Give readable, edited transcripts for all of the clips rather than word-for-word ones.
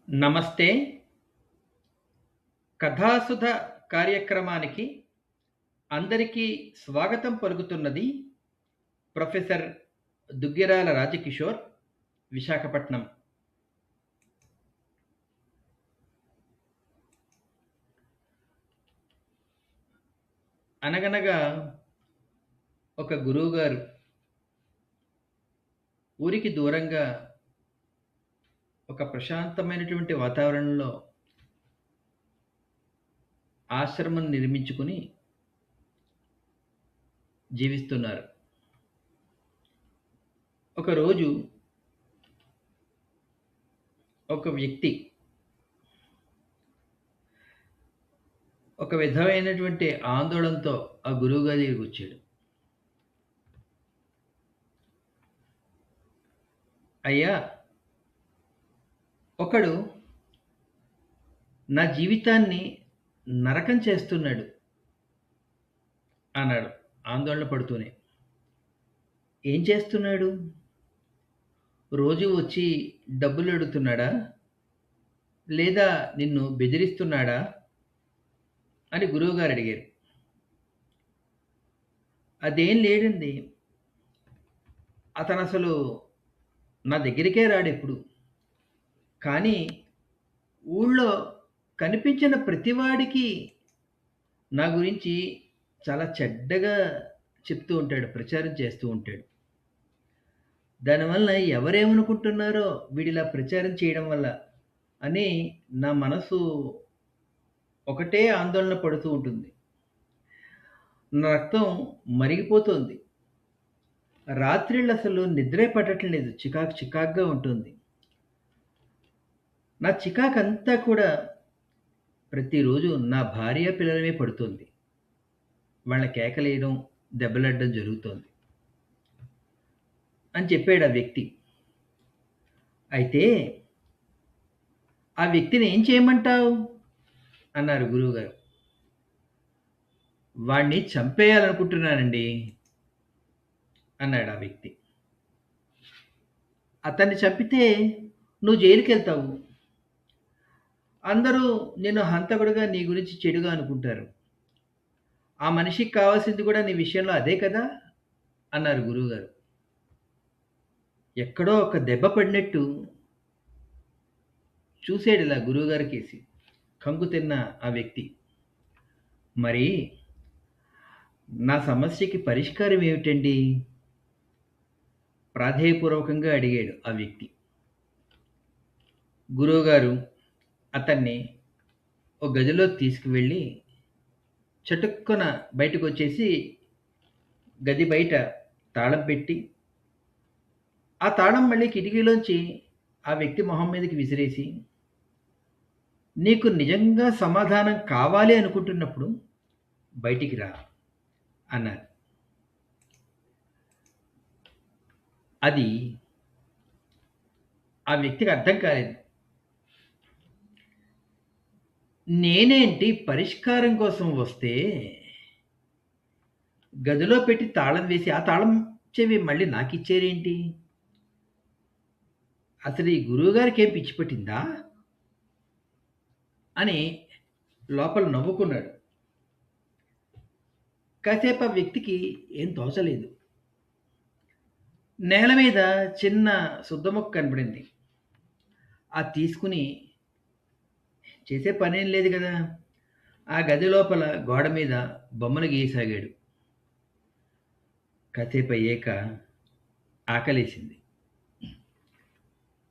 నమస్తే. కథాసుధ కార్యక్రమానికి అందరికీ స్వాగతం పలుకుతున్నది ప్రొఫెసర్ దుగ్గిరాల రాజకిషోర్, విశాఖపట్నం. అనగనగా ఒక గురువుగారు ఊరికి దూరంగా ఒక ప్రశాంతమైనటువంటి వాతావరణంలో ఆశ్రమం నిర్మించుకుని జీవిస్తున్నారు. ఒకరోజు ఒక వ్యక్తి ఒక విధమైనటువంటి ఆందోళనతో ఆ గురువుగారి దగ్గరికి వచ్చాడు. అయ్యా, ఒకడు నా జీవితాన్ని నరకం చేస్తున్నాడు అన్నాడు ఆందోళన పడుతూనే. ఏం చేస్తున్నాడు? రోజు వచ్చి డబ్బులు అడుగుతున్నాడా, లేదా నిన్ను బెదిరిస్తున్నాడా అని గురువుగారు అడిగారు. అదేం లేదండి, అతను అసలు నా దగ్గరికే రాడు ఎప్పుడు. కానీ ఊళ్ళో కనిపించిన ప్రతివాడికి నా గురించి చాలా చెడ్డగా చెప్తూ ఉంటాడు, ప్రచారం చేస్తూ ఉంటాడు. దానివల్ల ఎవరేమనుకుంటున్నారో వీడిలా ప్రచారం చేయడం వల్ల అని నా మనసు ఒకటే ఆందోళన పడుతూ ఉంటుంది. నా రక్తం మరిగిపోతుంది. రాత్రిళ్ళు అసలు నిద్రే పట్టడం లేదు. చికాకు చికాకుగా ఉంటుంది. నా చికాకంతా కూడా ప్రతిరోజు నా భార్య పిల్లలమే పడుతుంది. వాళ్ళ కేకలేయడం, దెబ్బలాడడం జరుగుతోంది అని చెప్పాడు ఆ వ్యక్తి. అయితే ఆ వ్యక్తిని ఏం చేయమంటావు అన్నారు గురువుగారు. వాణ్ణి చంపేయాలనుకుంటున్నానండి అన్నాడు ఆ వ్యక్తి. అతన్ని చంపితే నువ్వు జైలుకి వెళ్తావు. అందరూ నిన్ను హంతకుడిగా, నీ గురించి చెడుగా అనుకుంటారు. ఆ మనిషికి కావాల్సింది కూడా నీ విషయంలో అదే కదా అన్నారు గురువుగారు. ఎక్కడో ఒక దెబ్బ పడినట్టు చూసాడు ఇలా గురువుగారి కేసి కంగు తిన్న ఆ వ్యక్తి. మరి నా సమస్యకి పరిష్కారం ఏమిటండి ప్రాధేయపూర్వకంగా అడిగాడు ఆ వ్యక్తి. గురువుగారు అతన్ని ఒక గదిలో తీసుకువెళ్ళి చటుక్కున బయటకు వచ్చేసి గది బయట తాళం పెట్టి, ఆ తాళం మళ్ళీ కిటికీలోంచి ఆ వ్యక్తి మొహం మీదకి విసిరేసి, నీకు నిజంగా సమాధానం కావాలి అనుకుంటున్నప్పుడు బయటికి రా అన్నారు. అది ఆ వ్యక్తికి అర్థం కాలేదు. నేనేంటి పరిష్కారం కోసం వస్తే గదిలో పెట్టి తాళం వేసి ఆ తాళం చెవి మళ్ళీ నాకిచ్చారేంటి? అసలు ఈ గురువుగారికి ఏం పిచ్చి పట్టిందా అని లోపల నవ్వుకున్నాడు. కాసేపు ఆ వ్యక్తికి ఏం తోచలేదు. నేల మీద చిన్న సుద్దముక్క కనపడింది. అది తీసుకుని, చేసే పనేం లేదు కదా, ఆ గది లోపల గోడ మీద బొమ్మను గీయసాగాడు. కాసేపు అయ్యాక ఆకలేసింది.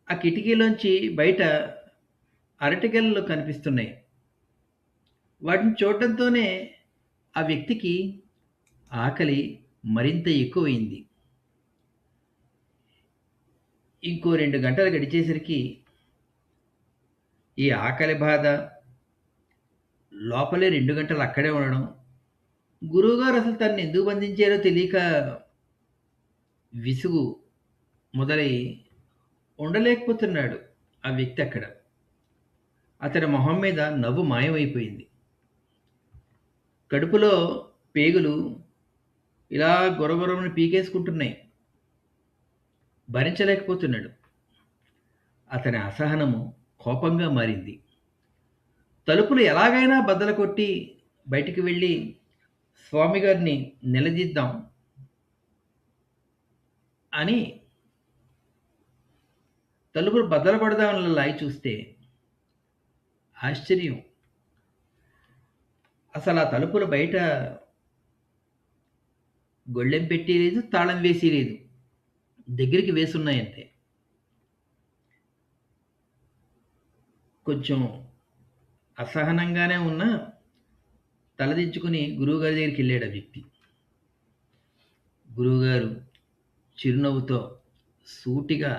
ఆ కిటికీలోంచి బయట అరటిగెలలు కనిపిస్తున్నాయి. వాటిని చూడటంతోనే ఆ వ్యక్తికి ఆకలి మరింత ఎక్కువైంది. ఇంకో 2 గంటలు గడిచేసరికి ఈ ఆకలి బాధ, లోపలే 2 గంటలు అక్కడే ఉండడం, గురువుగారు అసలు తనని ఎందుకు బంధించారో తెలియక విసుగు మొదలై ఉండలేకపోతున్నాడు ఆ వ్యక్తి అక్కడ. అతడి మొహం మీద నవ్వు మాయమైపోయింది. కడుపులో పేగులు ఇలా గొరగొరమని పీకేసుకుంటున్నాయి. భరించలేకపోతున్నాడు. అతని అసహనము, కోపంగా మారింది. తలుపులు ఎలాగైనా బద్దలుకొట్టి బయటికి వెళ్ళి స్వామిగారిని నిలదీద్దాం అని తలుపులు బద్దలు కొడదామని లాగి చూస్తే ఆశ్చర్యం! అసలు ఆ తలుపులు బయట గొళ్ళెం పెట్టి లేదు, తాళం వేసి లేదు. దగ్గరికి వేసున్నాయంతే. కొంచెం అసహనంగానే ఉన్నా తలదించుకుని గురువుగారి దగ్గరికెళ్ళాడు ఆ వ్యక్తి. గురువుగారు చిరునవ్వుతో సూటిగా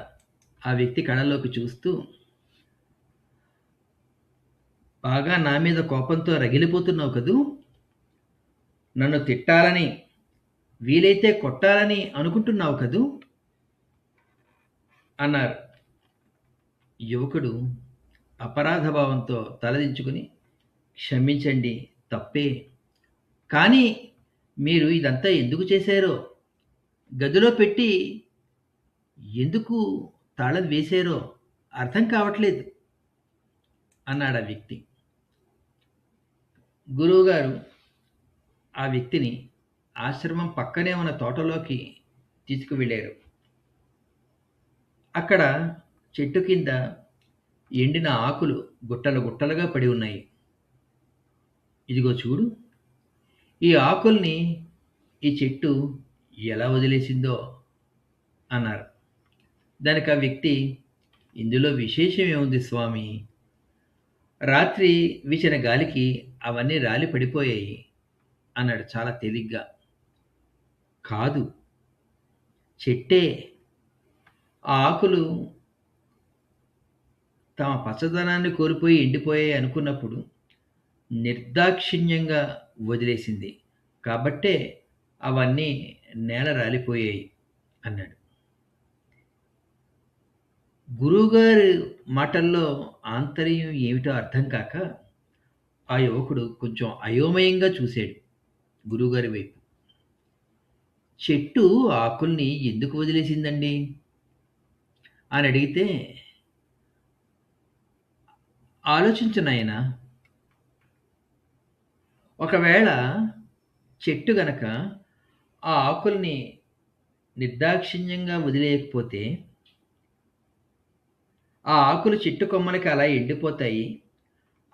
ఆ వ్యక్తి కళ్ళలోకి చూస్తూ, "బాగా నా మీద కోపంతో రగిలిపోతున్నావు కదూ! నన్ను తిట్టాలని, వీలైతే కొట్టాలని అనుకుంటున్నావు కదూ" అన్నారు. యువకుడు అపరాధ భావంతో తలదించుకుని, "క్షమించండి, తప్పే. కానీ మీరు ఇదంతా ఎందుకు చేశారో, గదిలో పెట్టి ఎందుకు తాళం వేశారో అర్థం కావట్లేదు" అన్నాడా వ్యక్తి. గురువుగారు ఆ వ్యక్తిని ఆశ్రమం పక్కనే ఉన్న తోటలోకి తీసుకువెళ్ళారు. అక్కడ చెట్టు కింద ఎండిన ఆకులు గుట్టలు గుట్టలుగా పడి ఉన్నాయి. "ఇదిగో చూడు, ఈ ఆకుల్ని ఈ చెట్టు ఎలా వదిలేసిందో" అన్నారు. దానికి ఆ వ్యక్తి, "ఇందులో విశేషం ఏముంది స్వామి? రాత్రి వీచిన గాలికి అవన్నీ రాలి పడిపోయాయి" అన్నాడు చాలా తేలిగ్గా. "కాదు, చెట్టే ఆ ఆకులు తమ పచ్చదనాన్ని కోల్పోయి ఎండిపోయాయి అనుకున్నప్పుడు నిర్దాక్షిణ్యంగా వదిలేసింది. కాబట్టే అవన్నీ నేల రాలిపోయాయి" అన్నాడు. గురువుగారి మాటల్లో ఆంతర్యం ఏమిటో అర్థం కాక ఆ యువకుడు కొంచెం అయోమయంగా చూశాడు గురువుగారి వైపు. "చెట్టు ఆకుల్ని ఎందుకు వదిలేసిందండి" అని అడిగితే, "ఆలోచించు నాయనా. ఒకవేళ చెట్టు గనక ఆ ఆకుల్ని నిర్దాక్షిణ్యంగా వదిలేయకపోతే, ఆ ఆకులు చెట్టు కొమ్మలకి అలా ఎండిపోతాయి.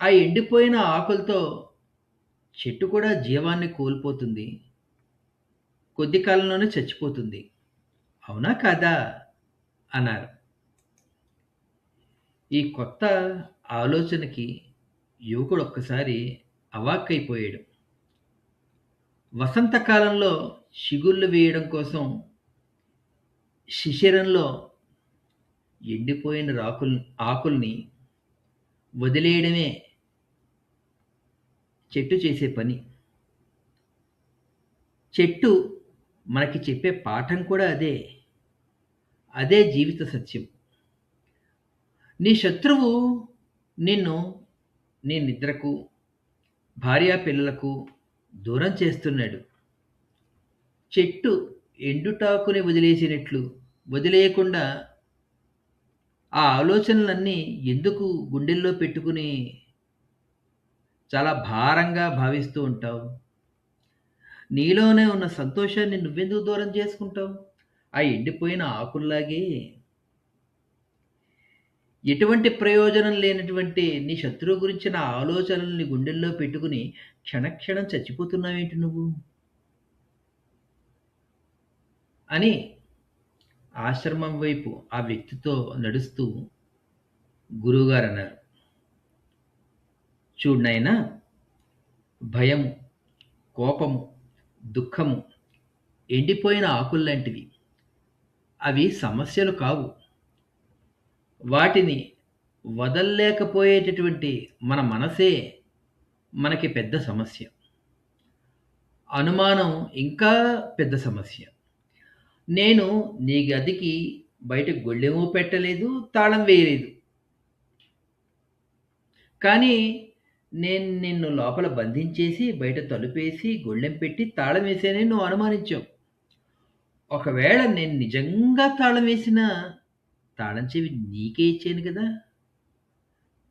ఆ ఎండిపోయిన ఆకులతో చెట్టు కూడా జీవాన్ని కోల్పోతుంది. కొద్ది కాలంలోనే చచ్చిపోతుంది. అవునా కాదా" అన్నారు. ఈ కొత్త ఆలోచనకి యువకుడు ఒక్కసారి అవాక్కైపోయాడు. వసంతకాలంలో చిగుళ్ళు వేయడం కోసం శిశిరంలో ఎండిపోయిన ఆకుల్ని వదిలేయడమే చెట్టు చేసే పని. చెట్టు మనకి చెప్పే పాఠం కూడా అదే. అదే జీవిత సత్యం. నీ శత్రువు నిన్ను నీ నిద్రకు, భార్యాపిల్లలకు దూరం చేస్తున్నాడు. చెట్టు ఎండుటాకుని వదిలేసినట్లు వదిలేయకుండా ఆ ఆలోచనలన్నీ ఎందుకు గుండెల్లో పెట్టుకుని చాలా భారంగా భావిస్తూ ఉంటావు? నీలోనే ఉన్న సంతోషాన్ని నువ్వెందుకు దూరం చేసుకుంటావు? ఆ ఎండిపోయిన ఆకుల్లాగే ఎటువంటి ప్రయోజనం లేనటువంటి నీ శత్రువు గురించిన ఆలోచనల్ని గుండెల్లో పెట్టుకుని క్షణక్షణం చచ్చిపోతున్నావేంటి నువ్వు అని ఆశ్రమం వైపు ఆ వ్యక్తితో నడుస్తూ గురువుగారు అన్నారు. "చూడు నాయనా, భయము, కోపము, దుఃఖము ఎండిపోయిన ఆకుల్లాంటివి. అవి సమస్యలు కావు. వాటిని వదల్లేకపోయేటటువంటి మన మనసే మనకి పెద్ద సమస్య. అనుమానం ఇంకా పెద్ద సమస్య. నేను నీ గదికి బయట గొళ్ళెమూ పెట్టలేదు, తాళం వేయలేదు. కానీ నేను నిన్ను లోపల బంధించేసి, బయట తలుపేసి, గొళ్ళెం పెట్టి, తాళం వేశానని నువ్వు అనుమానించావు. ఒకవేళ నేను నిజంగా తాళం వేసినా, తాళం చెవి నీకే ఇచ్చాను కదా!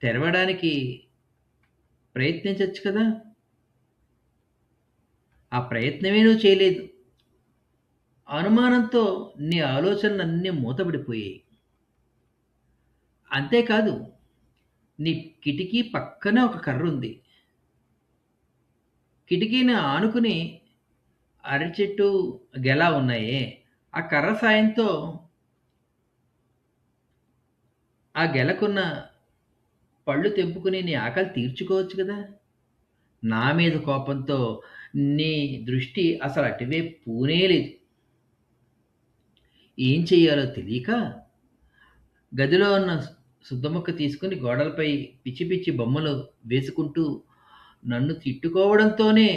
తెరవడానికి ప్రయత్నించొచ్చు కదా! ఆ ప్రయత్నమే నువ్వు చేయలేదు. అనుమానంతో నీ ఆలోచనలన్నీ మూతబడిపోయాయి. అంతేకాదు, నీ కిటికీ పక్కన ఒక కర్రుంది. కిటికీని ఆనుకుని అరటి చెట్టు, గెల ఉన్నాయే. ఆ కర్ర సాయంతో ఆ గెలకున్న పళ్ళు తెంపుకుని నీ ఆకలి తీర్చుకోవచ్చు కదా! నా మీద కోపంతో నీ దృష్టి అసలు అటువైపు పోనే లేదు. ఏం చెయ్యాలో తెలియక గదిలో ఉన్న సుద్దముక్క తీసుకొని గోడలపై పిచ్చి పిచ్చి బొమ్మలు వేసుకుంటూ నన్ను తిట్టుకోవడంతోనే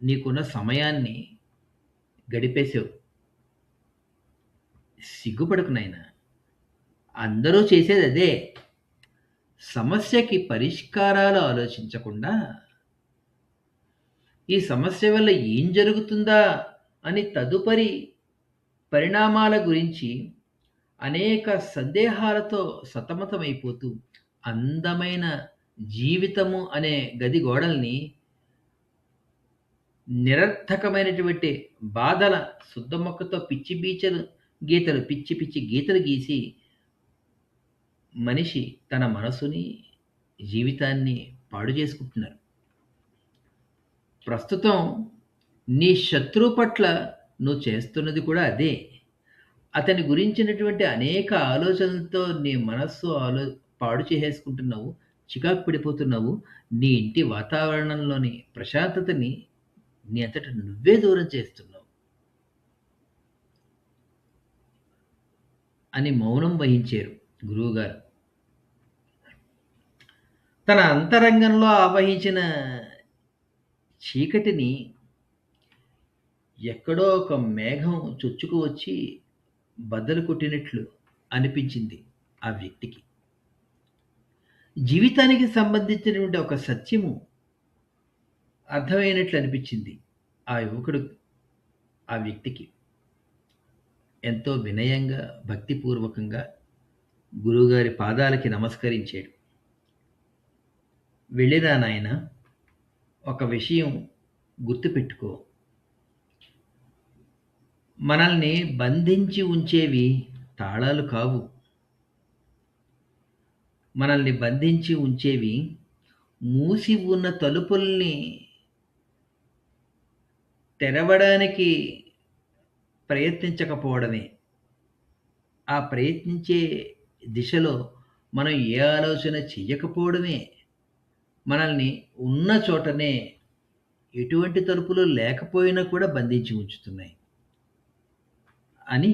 నీకున్న సమయాన్ని గడిపేశావు. సిగ్గుపడకు నాయనా! అందరూ చేసేదదే. సమస్యకి పరిష్కారాలు ఆలోచించకుండా, ఈ సమస్య వల్ల ఏం జరుగుతుందా అని తదుపరి పరిణామాల గురించి అనేక సందేహాలతో సతమతమైపోతూ, అందమైన జీవితము అనే గది గోడల్ని నిరర్థకమైనటువంటి బాధల సుద్దమొక్కతో పిచ్చి పిచ్చి గీతలు గీసి మనిషి తన మనసుని, జీవితాన్ని పాడు చేసుకుంటున్నారు. ప్రస్తుతం నీ శత్రువు పట్ల నువ్వు చేస్తున్నది కూడా అదే. అతని గురించినటువంటి అనేక ఆలోచనలతో నీ మనస్సు పాడు చేసేసుకుంటున్నావు. చికాకు పడిపోతున్నావు. నీ ఇంటి వాతావరణంలోని ప్రశాంతతని నీ అంతట నువ్వే దూరం చేస్తున్నావు అని మౌనం వహించారు గురువుగారు. తన అంతరంగంలో ఆవహించిన చీకటిని ఎక్కడో ఒక మేఘం చొచ్చుకు వచ్చి బద్దలు కొట్టినట్లు అనిపించింది ఆ వ్యక్తికి. జీవితానికి సంబంధించినటువంటి ఒక సత్యము అర్థమైనట్లు అనిపించింది ఆ యువకుడు ఆ వ్యక్తికి. ఎంతో వినయంగా, భక్తిపూర్వకంగా గురువుగారి పాదాలకి నమస్కరించాడు. వెళ్ళిరా నాయనా, ఒక విషయం గుర్తుపెట్టుకో. మనల్ని బంధించి ఉంచేవి తాళాలు కావు. మనల్ని బంధించి ఉంచేవి మూసి ఉన్న తలుపుల్ని తెరవడానికి ప్రయత్నించకపోవడమే. ఆ ప్రయత్నించే దిశలో మనం ఏ ఆలోచన చెయ్యకపోవడమే మనల్ని ఉన్న చోటనే ఎటువంటి తలుపులు లేకపోయినా కూడా బంధించి ఉంచుతున్నాయి అని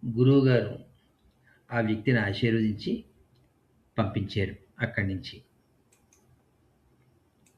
గురువుగారు ఆ వ్యక్తిని ఆశీర్వదించి పంపించారు అక్కడి నుంచి.